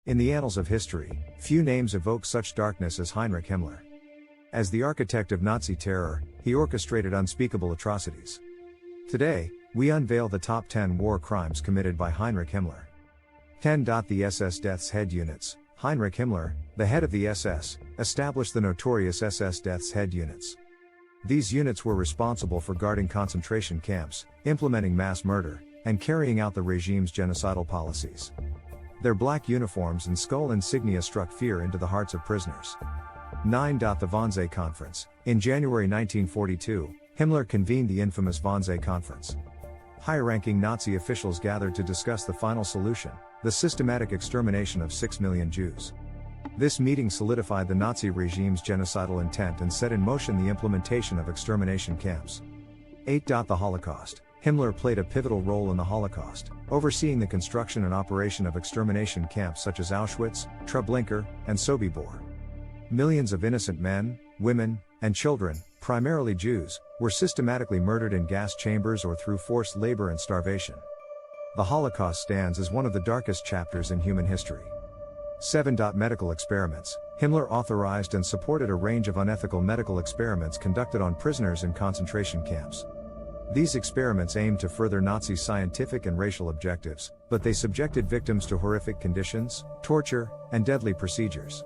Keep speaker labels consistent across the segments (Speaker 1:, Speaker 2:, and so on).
Speaker 1: In the annals of history, few names evoke such darkness as Heinrich Himmler. As the architect of Nazi terror, he orchestrated unspeakable atrocities. Today, we unveil the top 10 war crimes committed by Heinrich Himmler. 10. The SS Death's Head Units. Heinrich Himmler, the head of the SS, established the notorious SS Death's Head Units. These units were responsible for guarding concentration camps, implementing mass murder, and carrying out the regime's genocidal policies. Their black uniforms and skull insignia struck fear into the hearts of prisoners. 9. The Wannsee Conference. In January 1942, Himmler convened the infamous Wannsee Conference. High-ranking Nazi officials gathered to discuss the final solution, the systematic extermination of 6 million Jews. This meeting solidified the Nazi regime's genocidal intent and set in motion the implementation of extermination camps. 8. The Holocaust. Himmler played a pivotal role in the Holocaust, overseeing the construction and operation of extermination camps such as Auschwitz, Treblinka, and Sobibor. Millions of innocent men, women, and children, primarily Jews, were systematically murdered in gas chambers or through forced labor and starvation. The Holocaust stands as one of the darkest chapters in human history. 7. Medical experiments. Himmler authorized and supported a range of unethical medical experiments conducted on prisoners in concentration camps. These experiments aimed to further Nazi scientific and racial objectives, but they subjected victims to horrific conditions, torture, and deadly procedures.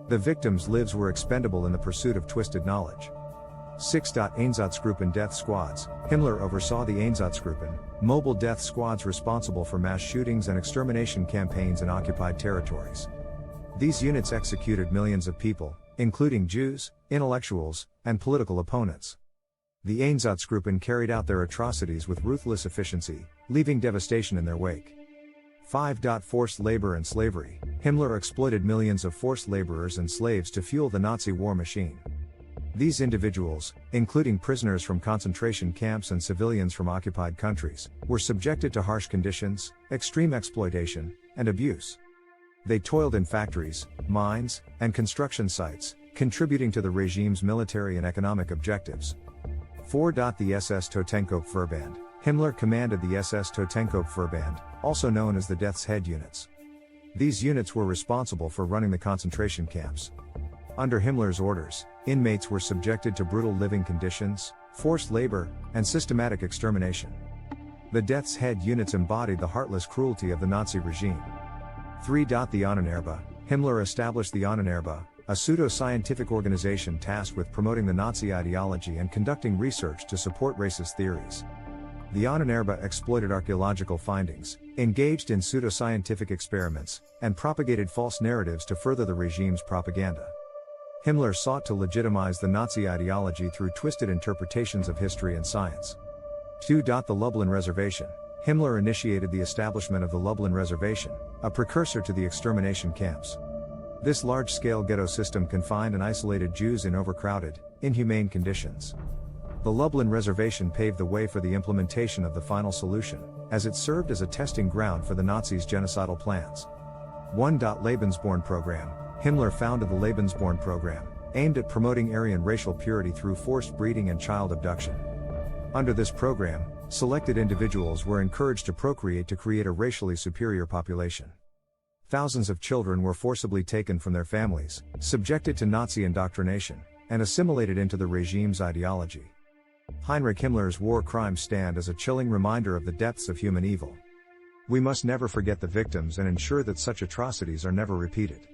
Speaker 1: The victims' lives were expendable in the pursuit of twisted knowledge. 6. Einsatzgruppen death squads. Himmler oversaw the Einsatzgruppen, mobile death squads responsible for mass shootings and extermination campaigns in occupied territories. These units executed millions of people, including Jews, intellectuals, and political opponents. The Einsatzgruppen carried out their atrocities with ruthless efficiency, leaving devastation in their wake. 5. Forced labor and slavery. Himmler exploited millions of forced laborers and slaves to fuel the Nazi war machine. These individuals, including prisoners from concentration camps and civilians from occupied countries, were subjected to harsh conditions, extreme exploitation, and abuse. They toiled in factories, mines, and construction sites, contributing to the regime's military and economic objectives. 4. The SS Totenkopfverband. Himmler commanded the SS Totenkopfverband, also known as the Death's Head Units. These units were responsible for running the concentration camps. Under Himmler's orders, inmates were subjected to brutal living conditions, forced labor, and systematic extermination. The Death's Head Units embodied the heartless cruelty of the Nazi regime. 3. The Ahnenerbe. Himmler established the Ahnenerbe, a pseudo-scientific organization tasked with promoting the Nazi ideology and conducting research to support racist theories. The Ahnenerbe exploited archaeological findings, engaged in pseudo-scientific experiments, and propagated false narratives to further the regime's propaganda. Himmler sought to legitimize the Nazi ideology through twisted interpretations of history and science. 2. The Lublin Reservation. Himmler initiated the establishment of the Lublin Reservation, a precursor to the extermination camps. This large-scale ghetto system confined and isolated Jews in overcrowded, inhumane conditions. The Lublin Reservation paved the way for the implementation of the final solution, as it served as a testing ground for the Nazis' genocidal plans. 1. Lebensborn Program. Himmler founded the Lebensborn Program, aimed at promoting Aryan racial purity through forced breeding and child abduction. Under this program, selected individuals were encouraged to procreate to create a racially superior population. Thousands of children were forcibly taken from their families, subjected to Nazi indoctrination, and assimilated into the regime's ideology. Heinrich Himmler's war crimes stand as a chilling reminder of the depths of human evil. We must never forget the victims and ensure that such atrocities are never repeated.